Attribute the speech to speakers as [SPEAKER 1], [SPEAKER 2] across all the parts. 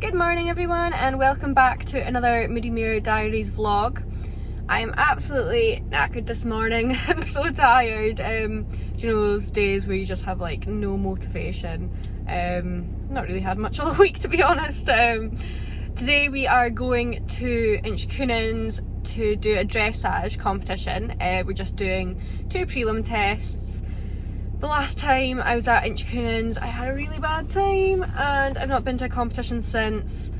[SPEAKER 1] Good morning everyone and welcome back to another Moody Mirror Diaries vlog. I am absolutely knackered this morning. I'm so tired. Do you know those days where you just have like no motivation? Not really had much all week, to be honest. Today we are going to Inchcoonins to do a dressage competition. We're just doing 2 prelim tests. The last time I was at Inchcoonins I had a really bad time and I've not been to a competition since,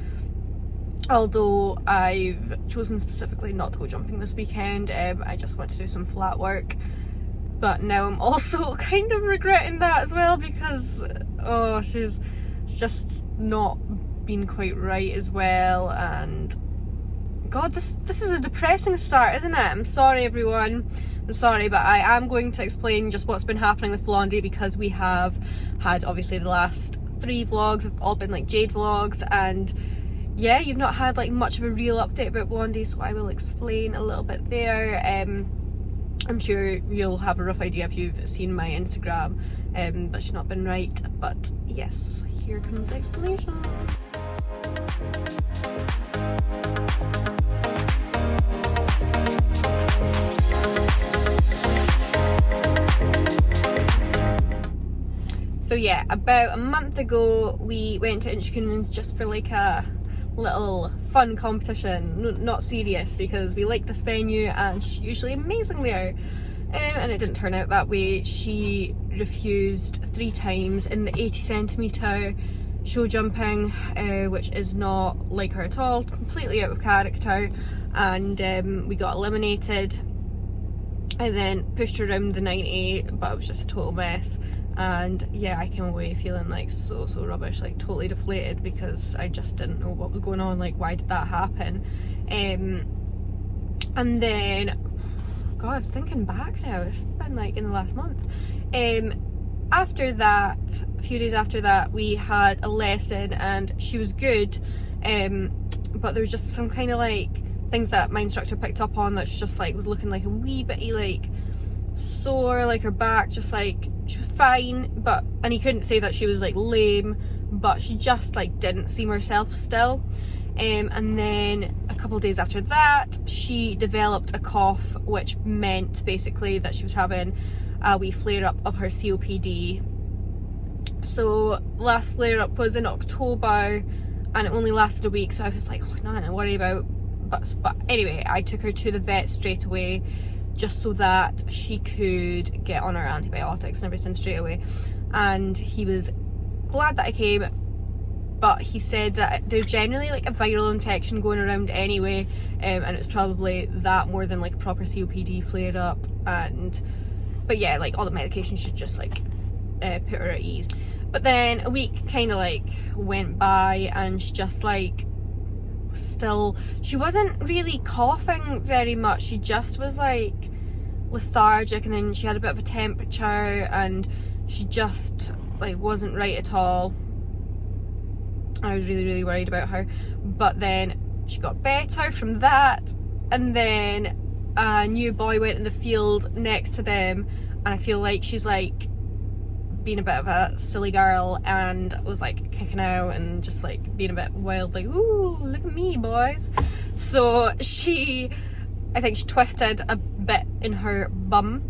[SPEAKER 1] although I've chosen specifically not to go jumping this weekend. I just want to do some flat work, but now I'm also kind of regretting that as well because she's just not been quite right as well. And God, this is a depressing start, isn't it? I'm sorry everyone, I'm sorry, but I am going to explain just what's been happening with Blondie, because we have had obviously the last 3 vlogs have all been like Jade vlogs, and yeah, you've not had like much of a real update about Blondie, so I will explain a little bit there. I'm sure you'll have a rough idea if you've seen my Instagram that she's not been right, but yes, here comes the explanation. So yeah, about a month ago we went to Inchcoonins just for like a little fun competition, not serious, because we like this venue and she's usually amazing there, and it didn't turn out that way. She refused 3 times in the 80cm show jumping, which is not like her at all, completely out of character, and we got eliminated. I then pushed her around the 90, but it was just a total mess. And yeah, I came away feeling like so rubbish, like totally deflated, because I just didn't know what was going on, like why did that happen. And then, God, thinking back now, it's been like in the last month. After that, a few days after that, we had a lesson and she was good, but there was just some kind of like things that my instructor picked up on that she just like was looking like a wee bitty like sore, like her back, just like she was fine, but, and he couldn't say that she was like lame, but she just like didn't seem herself still. And then a couple of days after that she developed a cough, which meant basically that she was having a wee flare up of her COPD. So last flare up was in October and it only lasted a week, so I was like, oh, nothing to worry about. But anyway, I took her to the vet straight away, just so that she could get on her antibiotics and everything straight away. And he was glad that I came, but he said that there's generally like a viral infection going around anyway, and it's probably that more than like a proper COPD flare up. But yeah, like all the medication should just like put her at ease. But then a week kind of like went by and she just like she wasn't really coughing very much, she just was like lethargic, and then she had a bit of a temperature and she just like wasn't right at all. I was really worried about her, but then she got better from that, and then a new boy went in the field next to them, and I feel like she's like being a bit of a silly girl and was like kicking out and just like being a bit wild, like, ooh, look at me boys. So I think she twisted a bit in her bum,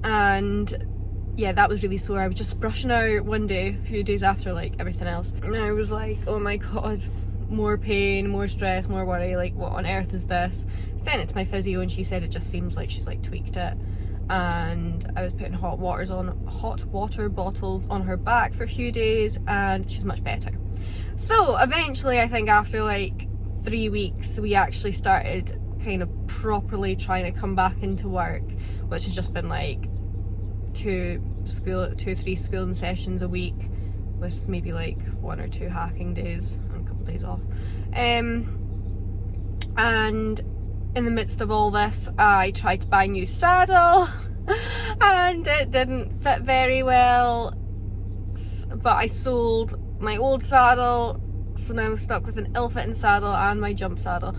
[SPEAKER 1] and yeah, that was really sore. I was just brushing her one day, a few days after like everything else, and I was like, oh my God, more pain, more stress, more worry, like what on earth is this? I sent it to my physio and she said it just seems like she's like tweaked it. And I was putting hot water bottles on her back for a few days and she's much better. So eventually, I think after like 3 weeks, we actually started kind of properly trying to come back into work, which has just been like 2 or 3 schooling sessions a week, with maybe like 1 or 2 hacking days and a couple of days off. And in the midst of all this, I tried to buy a new saddle and it didn't fit very well, but I sold my old saddle, so now I'm stuck with an ill-fitting saddle and my jump saddle.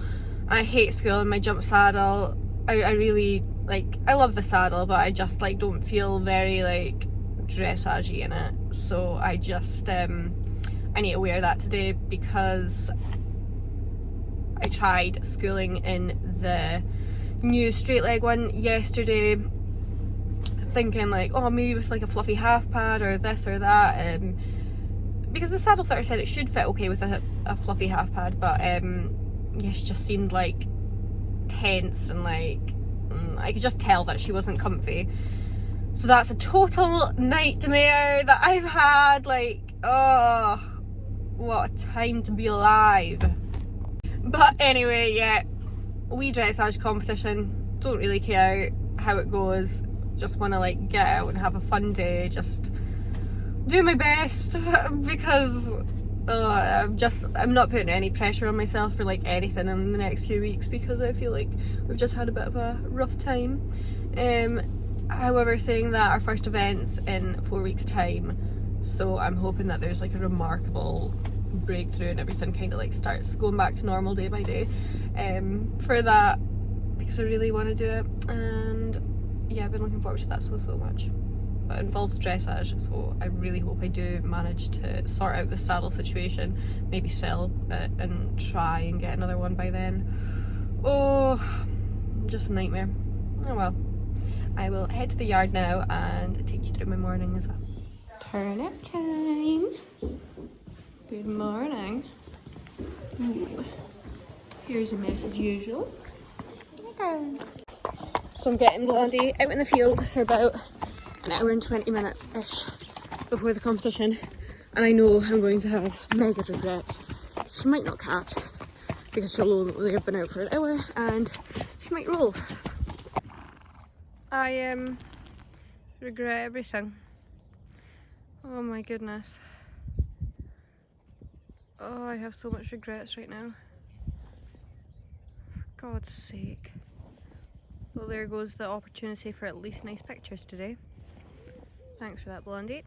[SPEAKER 1] I hate school and my jump saddle. I really like, I love the saddle, but I just like don't feel very like dressage in it, so I I need to wear that today because I tried schooling in the new straight leg one yesterday, thinking like, oh, maybe with like a fluffy half pad or this or that, because the saddle fitter said it should fit okay with a fluffy half pad, but yeah, she just seemed like tense and like I could just tell that she wasn't comfy. So that's a total nightmare that I've had. Like, oh, what a time to be alive. But anyway, yeah, wee dressage competition. Don't really care how it goes. Just want to like get out and have a fun day. Just do my best because I'm not putting any pressure on myself for like anything in the next few weeks because I feel like we've just had a bit of a rough time. However, saying that, our first event's in 4 weeks time, so I'm hoping that there's like a remarkable breakthrough and everything kind of like starts going back to normal day by day for that, because I really want to do it. And yeah, I've been looking forward to that so much. But it involves dressage, so I really hope I do manage to sort out the saddle situation, maybe sell it and try and get another one by then. Oh, just a nightmare. Oh well. I will head to the yard now and take you through my morning as well. Turn up time. Good morning. Ooh. Here's a mess as usual. Hi, darling. So I'm getting Blondie out in the field for about an hour and 20 minutes-ish before the competition. And I know I'm going to have mega regrets. She might not catch because she'll only have been out for an hour and she might roll. I regret everything. Oh my goodness. Oh, I have so much regrets right now. For God's sake. Well, there goes the opportunity for at least nice pictures today. Thanks for that, Blondie.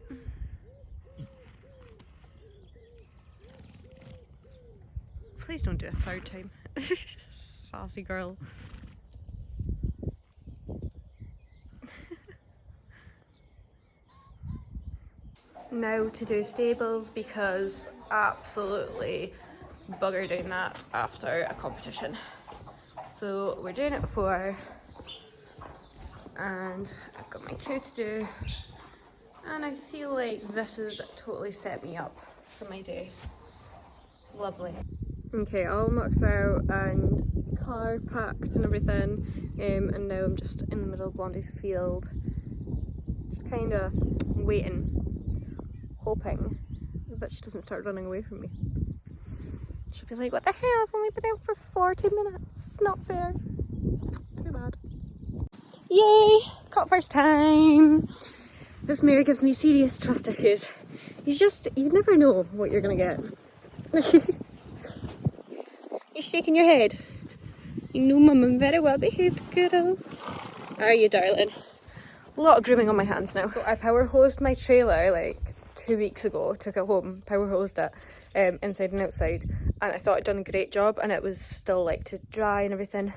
[SPEAKER 1] Please don't do it a third time. Saucy girl. Now to do stables because absolutely bugger doing that after a competition. So we're doing it before and I've got my 2 to do and I feel like this has totally set me up for my day. Lovely. Okay, all mucked out and car packed and everything, and now I'm just in the middle of Blondie's field, just kind of waiting, hoping that she doesn't start running away from me. She'll be like, what the hell, I've only been out for 40 minutes, it's not fair. Too bad. Yay, caught first time. This mare gives me serious trust issues. You never know what you're gonna get. You're shaking your head. You know Mum, very well behaved girl. Are you, darling? A lot of grooming on my hands now. So I power hosed my trailer like 2 weeks ago, took it home, power hosed it inside and outside, and I thought I'd done a great job and it was still like to dry and everything,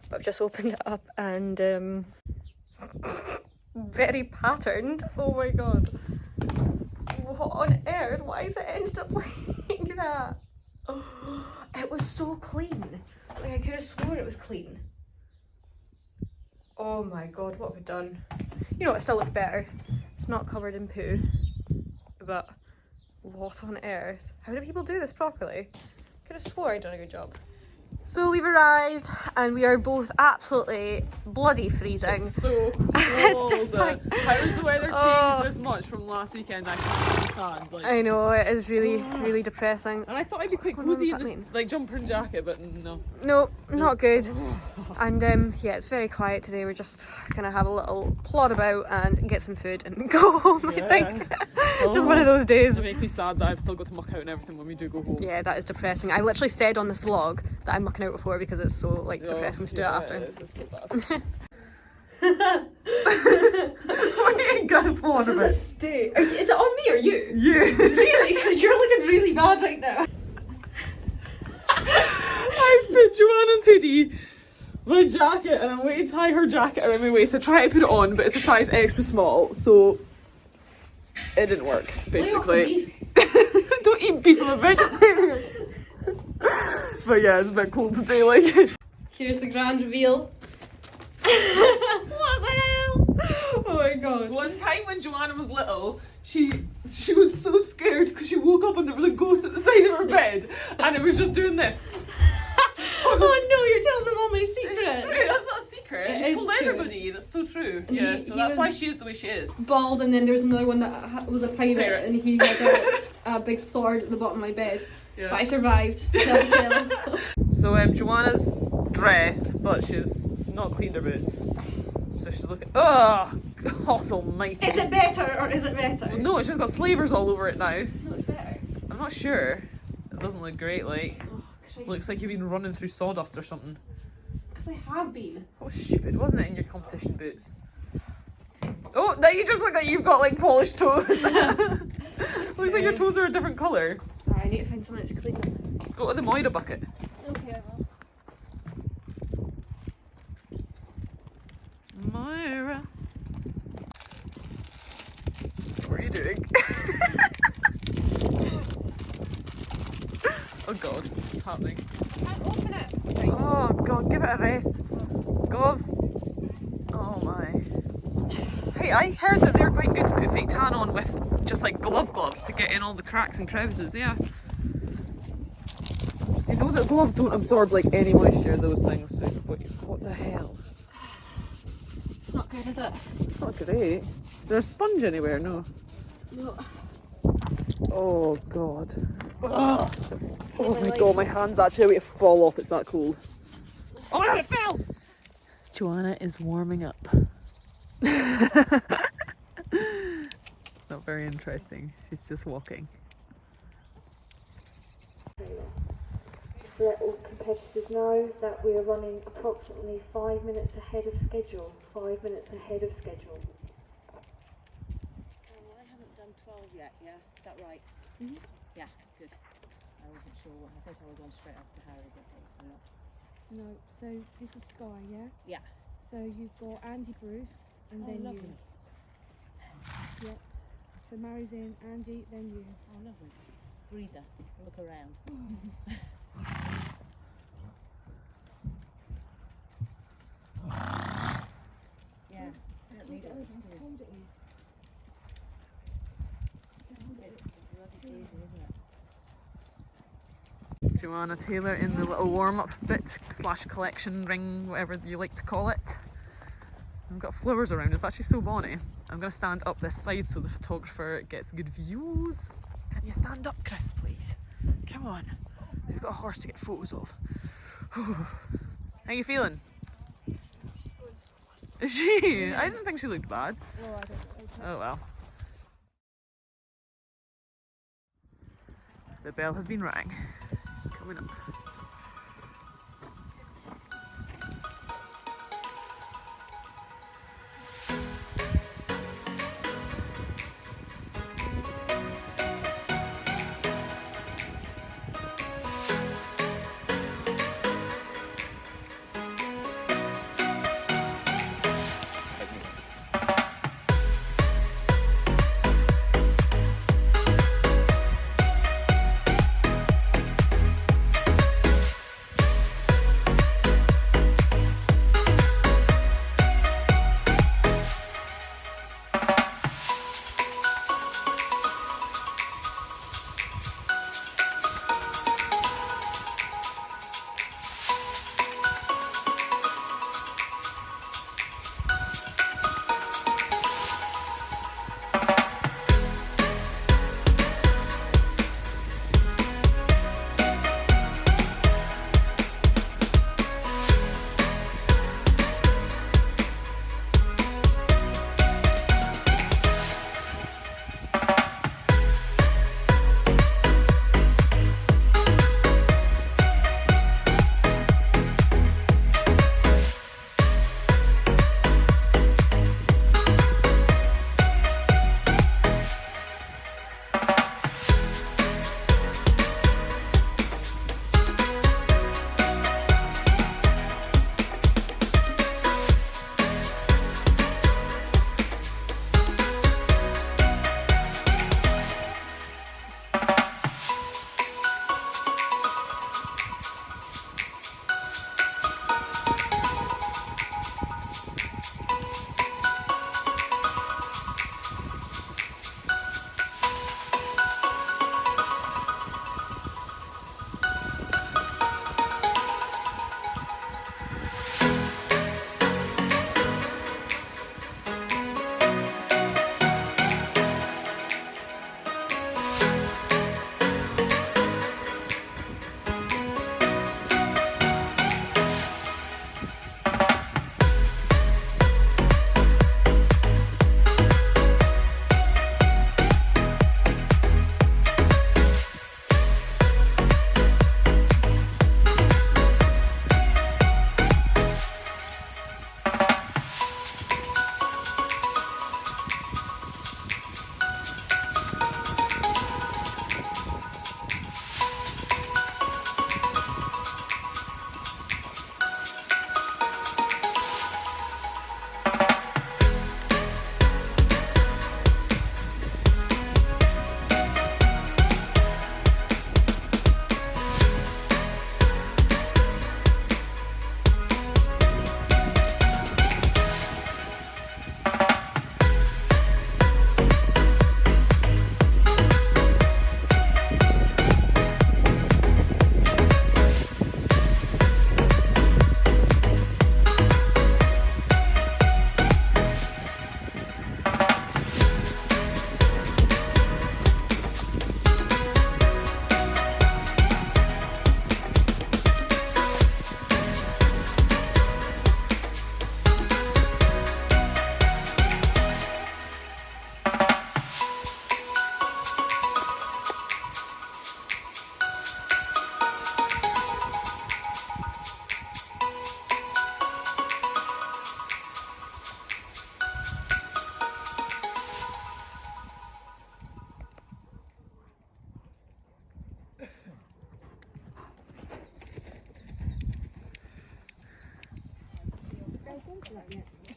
[SPEAKER 1] but I've just opened it up and very patterned. Oh my god, what on earth, why has it ended up like that? Oh, it was so clean, like I could have sworn it was clean. Oh my god, what have we done? You know, it still looks better. It's not covered in poo. But what on earth? How do people do this properly? Could have swore I'd done a good job. So we've arrived and we are both absolutely bloody freezing.
[SPEAKER 2] It's so cold.
[SPEAKER 1] It's just like,
[SPEAKER 2] how has the weather changed this much from last weekend? I can't understand. Like,
[SPEAKER 1] I know, it is really depressing.
[SPEAKER 2] and I thought I'd be quite cozy in this like jumper and jacket, but no.
[SPEAKER 1] No, not good. And yeah, it's very quiet today. We're just gonna have a little plod about and get some food and go home, I think. Just one of those days.
[SPEAKER 2] It makes me sad that I've still got to muck out and everything when we do go home.
[SPEAKER 1] Yeah, that is depressing. I literally said on this vlog that I'm mucking out before because it's so like depressing to do it after.
[SPEAKER 2] It's so bad. What are you going for?
[SPEAKER 1] This is a state. Is it on me or you?
[SPEAKER 2] You.
[SPEAKER 1] Really? Because you're looking really bad right now.
[SPEAKER 2] I put Joanna's hoodie, my jacket, and I'm waiting to tie her jacket around my waist. I tried to put it on, but it's a size extra small, so it didn't work, basically. Don't eat beef, I'm a vegetarian. But yeah, it's a bit cold today, like.
[SPEAKER 1] Here's the grand reveal. What the hell? Oh my god.
[SPEAKER 2] One time when Joanna was little, she was so scared because she woke up and there was a ghost at the side of her bed and it was just doing this.
[SPEAKER 1] Oh no, you're telling them all my secrets.
[SPEAKER 2] It's true, that's not a secret.
[SPEAKER 1] It
[SPEAKER 2] You
[SPEAKER 1] is
[SPEAKER 2] told
[SPEAKER 1] true.
[SPEAKER 2] everybody, that's so true.
[SPEAKER 1] And
[SPEAKER 2] Yeah,
[SPEAKER 1] he
[SPEAKER 2] so that's
[SPEAKER 1] was
[SPEAKER 2] why she is the way she is.
[SPEAKER 1] bald, and then there was another one that was a pirate, and he had a big sword at the bottom of my bed.
[SPEAKER 2] Yeah.
[SPEAKER 1] But I survived.
[SPEAKER 2] So Joanna's dressed, but she's not cleaned her boots. So she's looking. Oh, God Almighty!
[SPEAKER 1] Is it better or is it better?
[SPEAKER 2] No, it's just got slavers all over it now.
[SPEAKER 1] No, it's better.
[SPEAKER 2] I'm not sure. It doesn't look great. Like,
[SPEAKER 1] Oh, Christ.
[SPEAKER 2] looks like you've been running through sawdust or something.
[SPEAKER 1] Because I have been.
[SPEAKER 2] That was stupid, wasn't it, in your competition boots? Oh, now you just look like you've got like polished toes. Looks like your toes are a different colour.
[SPEAKER 1] I need to find something to clean them.
[SPEAKER 2] Go to the Moira bucket.
[SPEAKER 1] Okay, I will.
[SPEAKER 2] Moira. What are you doing? Oh God, what's happening?
[SPEAKER 1] Can't open it.
[SPEAKER 2] Oh God, give it a rest. Gloves. Oh my. Hey, I heard that they're quite good to put fake tan on with just like gloves to get in all the cracks and crevices, yeah. You know that gloves don't absorb like any moisture, those things, so what the hell?
[SPEAKER 1] It's not good, is it?
[SPEAKER 2] It's not great. Is there a sponge anywhere? No.
[SPEAKER 1] No.
[SPEAKER 2] Oh God.
[SPEAKER 1] Oh,
[SPEAKER 2] Oh my God, my hand's actually about to fall off, it's that cold. Oh my God, it fell! Joanna is warming up. It's not very interesting, she's just walking.
[SPEAKER 3] To let all competitors know that we are running approximately 5 minutes ahead of schedule. 5 minutes ahead of schedule.
[SPEAKER 4] I haven't done 12 yet, yeah? Is that right?
[SPEAKER 1] Mhm.
[SPEAKER 4] Yeah, good. I wasn't sure. I thought I was on straight after Harry, but obviously not.
[SPEAKER 5] No, so this is Sky, yeah?
[SPEAKER 4] Yeah.
[SPEAKER 5] So you've got Andy Bruce, and
[SPEAKER 4] Oh,
[SPEAKER 5] then
[SPEAKER 4] lovely.
[SPEAKER 5] you. Yeah. So Mary's in, Andy, then you.
[SPEAKER 4] Oh, lovely. Breather. Look around. Yeah. I don't need it.
[SPEAKER 5] How
[SPEAKER 4] It's too-
[SPEAKER 5] cold it is.
[SPEAKER 4] It's bloody easy, isn't it?
[SPEAKER 2] Joanna Taylor in the little warm-up bit slash collection ring, whatever you like to call it. I've got flowers around, it's actually so bonny. I'm going to stand up this side so the photographer gets good views. Can you stand up, Chris, please? Come on. We've got a horse to get photos of. How you feeling? Is she? I didn't think she looked bad.
[SPEAKER 5] Well, I don't know.
[SPEAKER 2] Oh well. The bell has been rang. It's coming up.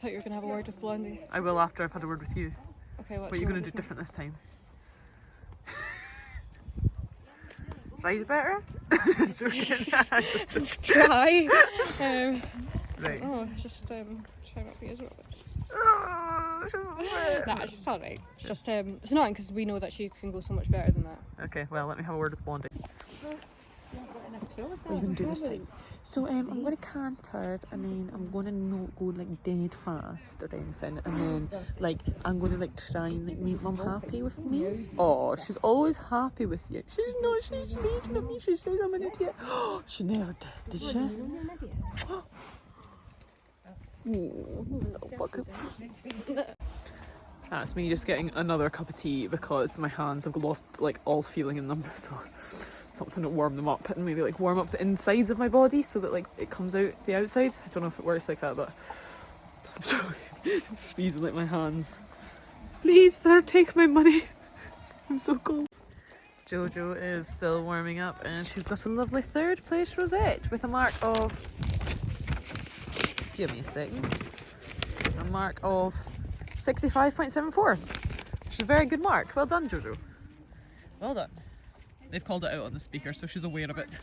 [SPEAKER 1] thought you were going to have a word with Blondie.
[SPEAKER 2] I will after I've had a word with you.
[SPEAKER 1] Okay, what's
[SPEAKER 2] What are you
[SPEAKER 1] your
[SPEAKER 2] going to
[SPEAKER 1] word
[SPEAKER 2] do
[SPEAKER 1] with me?
[SPEAKER 2] different this time? Try better? Just joking. Just joking.
[SPEAKER 1] Try.
[SPEAKER 2] Right.
[SPEAKER 1] Oh, just try not to be as rubbish.
[SPEAKER 2] Oh, she's upset.
[SPEAKER 1] Nah, she's alright. It's just it's annoying because we know that she can go so much better than that.
[SPEAKER 2] Okay, well, let me have a word with Blondie.
[SPEAKER 1] What
[SPEAKER 2] are you going to do this time? So I'm going to canter and then I'm going to not go like dead fast or anything, and then like I'm going to like try and like make mum happy with me. Oh, she's always happy with you. She's not, she's raging at me, she says I'm an idiot. She never did she? Oh, little bucket. That's me just getting another cup of tea because my hands have lost like all feeling in them, so something to warm them up and maybe like warm up the insides of my body so that like it comes out the outside. I don't know if it works like that, but I'm so freezing like my hands. Please, sir, take my money. I'm so cold. Jojo is still warming up and she's got a lovely third place rosette with a mark of, give me a second, a mark of 65.74, which is a very good mark. Well done, Jojo. Well done. They've called it out on the speaker, so she's aware of it.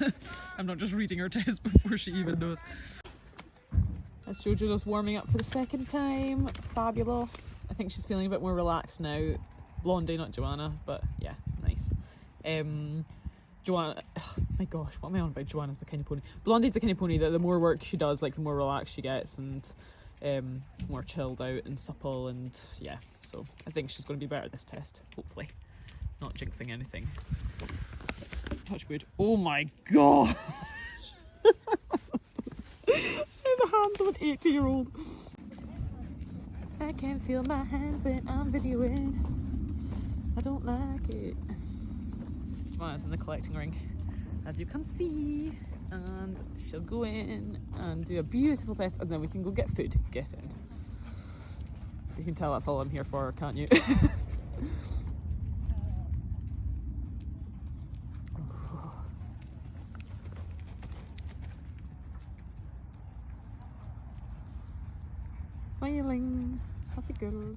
[SPEAKER 2] I'm not just reading her test before she even knows. As Jojo's warming up for the second time. Fabulous. I think she's feeling a bit more relaxed now. Blondie, not Joanna, but yeah, nice. Joanna, oh my gosh, what am I on about? Joanna's the kind of pony. Blondie's the kind of pony that the more work she does, like the more relaxed she gets and more chilled out and supple, and yeah, so I think she's going to be better at this test, hopefully. Not jinxing anything. Touch wood. Oh my gosh! The hands of an 80-year-old. I can feel my hands when I'm videoing. I don't like it. Joanna's in the collecting ring, as you can see, and she'll go in and do a beautiful test, and then we can go get food. Get in. You can tell that's all I'm here for, can't you? Smiling, happy girl.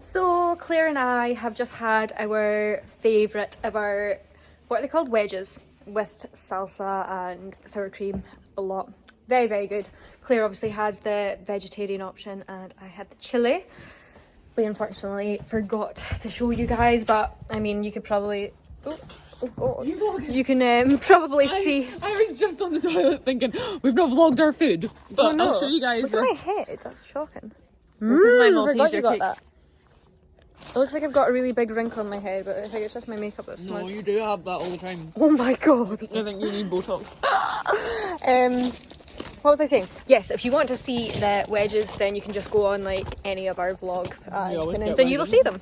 [SPEAKER 1] So Claire and I have just had our favourite of our, what are they called? Wedges with salsa and sour cream a lot. Very, very good. Claire obviously had the vegetarian option and I had the chili. We unfortunately forgot to show you guys, but I mean, you could probably, oh god, you can probably see.
[SPEAKER 2] I was just on the toilet thinking, we've not vlogged our food, but
[SPEAKER 1] Oh, no.
[SPEAKER 2] I'll show you guys
[SPEAKER 1] Look at
[SPEAKER 2] this.
[SPEAKER 1] my head, that's shocking.
[SPEAKER 2] This is my
[SPEAKER 1] Forgot you
[SPEAKER 2] Malteser
[SPEAKER 1] got
[SPEAKER 2] cake.
[SPEAKER 1] that. It looks like I've got a really big wrinkle on my head, but I think it's just my makeup that's
[SPEAKER 2] No,
[SPEAKER 1] smudged.
[SPEAKER 2] you do have that all the time.
[SPEAKER 1] Oh my god.
[SPEAKER 2] I think you need Botox.
[SPEAKER 1] What was I saying? Yes, if you want to see the wedges, then you can just go on like any of our vlogs and you will see them.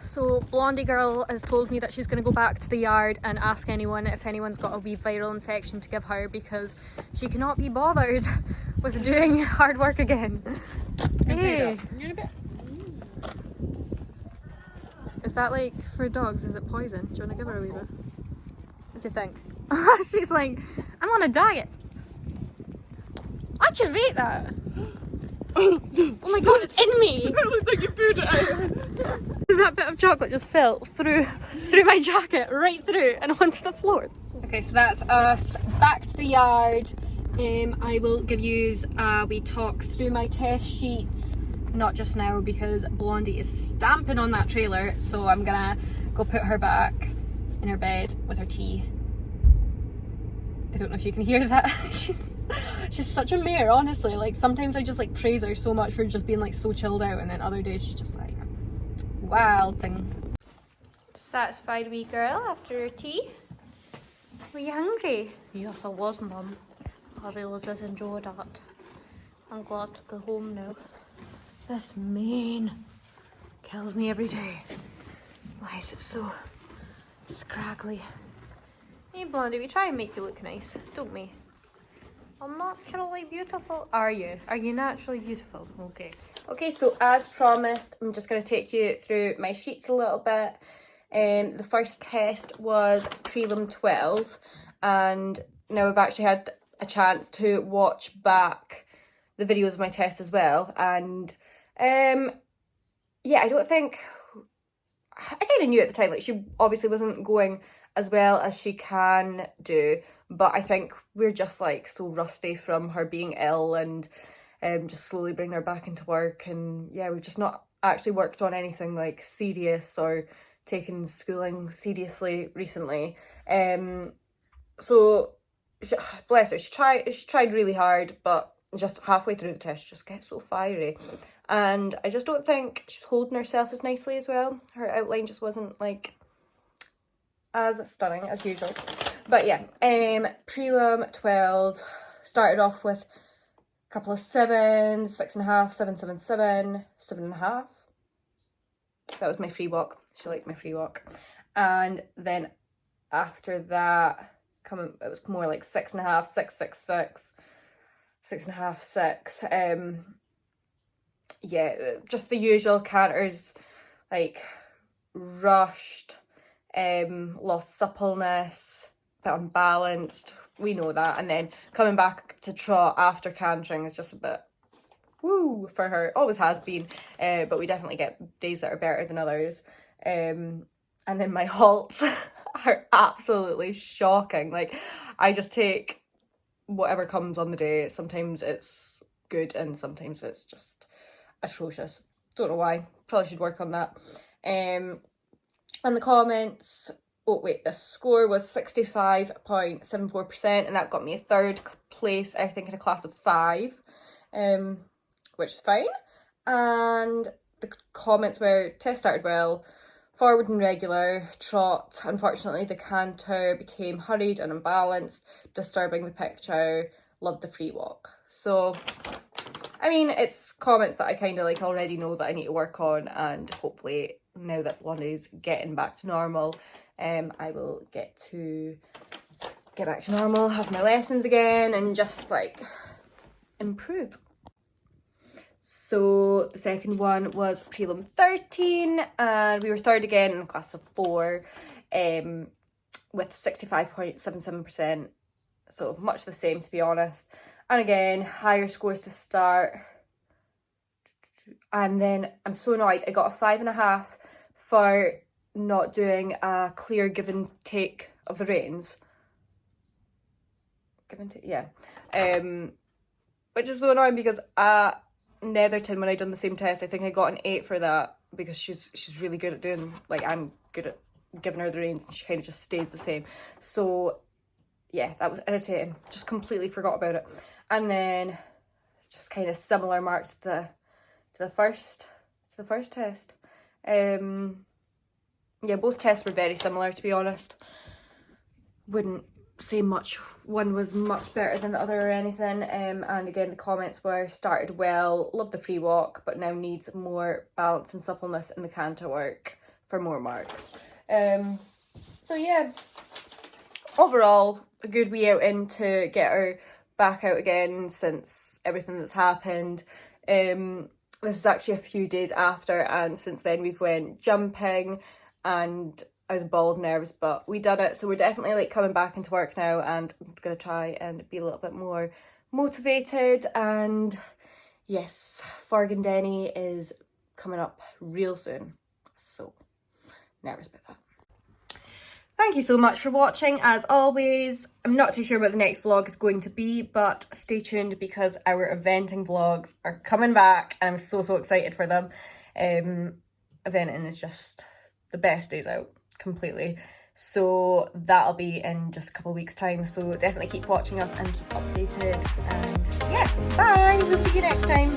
[SPEAKER 1] So Blondie girl has told me that she's going to go back to the yard and ask anyone if anyone's got a wee viral infection to give her because she cannot be bothered with doing hard work again. Hey. Is that like for dogs? Is it poison? Do you want to give her a wee bit? What do you think? She's like, I'm on a diet. I can rate that. Oh my god, it's in me.
[SPEAKER 2] It looks like you pooed it out.
[SPEAKER 1] That bit of chocolate just fell through my jacket, right through and onto the floor. Okay, so that's us back to the yard. I will give you a wee talk through my test sheets. Not just now because Blondie is stamping on that trailer, so I'm gonna go put her back in her bed with her tea. I don't know if you can hear that. She's such a mare, honestly. Like sometimes I just like praise her so much for just being like so chilled out, and then other days she's just like wild thing. Satisfied wee girl after her tea. Were you hungry? Yes, I was, Mum. I really did enjoy that. I'm glad to go home now. This mane kills me every day. Why is it so scraggly? Hey Blondie, we try and make you look nice, don't we? I'm naturally beautiful. Are you? Are you naturally beautiful? Okay. Okay, so as promised, I'm just going to take you through my sheets a little bit. The first test was prelim 12, and now I've actually had a chance to watch back the videos of my test as well, and yeah, I don't think, I kind of knew at the time, like she obviously wasn't going as well as she can do, but I think we're just like so rusty from her being ill and just slowly bringing her back into work, and yeah, we've just not actually worked on anything like serious or taken schooling seriously recently. So bless her, she tried really hard, but just halfway through the test she just gets so fiery, and I just don't think she's holding herself as nicely as well. Her outline just wasn't like as stunning as usual. But yeah, prelim 12 started off with a couple of 7s, 6.5, 7.77, 7.5. That was my free walk. She liked my free walk. And then after that, it was more like 6.5, 6.66, 6.5, 6. Yeah, just the usual canters, like rushed, lost suppleness, bit unbalanced, we know that. And then coming back to trot after cantering is just a bit woo for her, always has been, but we definitely get days that are better than others. And then my halts are absolutely shocking. Like I just take whatever comes on the day. Sometimes it's good and sometimes it's just atrocious. Don't know why, probably should work on that. And the comments, oh wait, the score was 65.74%, and that got me a 3rd place, I think, in a class of 5, which is fine. And the comments were, test started well, forward and regular, trot, unfortunately the canter became hurried and unbalanced, disturbing the picture, loved the free walk. So I mean, it's comments that I kind of like already know that I need to work on, and hopefully now that Blondie's getting back to normal, I will get back to normal, have my lessons again, and just like improve. So the second one was prelim 13, and we were 3rd again in a class of 4, with 65.77%, so much the same to be honest. And again, higher scores to start. And then I'm so annoyed. I got a 5.5 for not doing a clear give and take of the reins. Give and take, yeah. Which is so annoying because at Netherton, when I done the same test, I think I got an 8 for that because she's really good at doing, like, I'm good at giving her the reins and she kind of just stays the same. So yeah, that was irritating. Just completely forgot about it. And then just kind of similar marks to the first test. Yeah, both tests were very similar, to be honest. Wouldn't say much one was much better than the other or anything. And again, the comments were started well, love the free walk, but now needs more balance and suppleness in the canter work for more marks. So yeah, overall a good wee outing to get her back out again since everything that's happened. This is actually a few days after, and since then we've went jumping, and I was bald nerves, but we done it. So we're definitely like coming back into work now, and I'm gonna try and be a little bit more motivated. And yes, Fargan Denny is coming up real soon, so nervous about that. Thank you so much for watching. As always, I'm not too sure what the next vlog is going to be, but stay tuned because our eventing vlogs are coming back and I'm so excited for them. Eventing is just the best days out, completely. So that'll be in just a couple of weeks time, so definitely keep watching us and keep updated. And yeah, bye, we'll see you next time.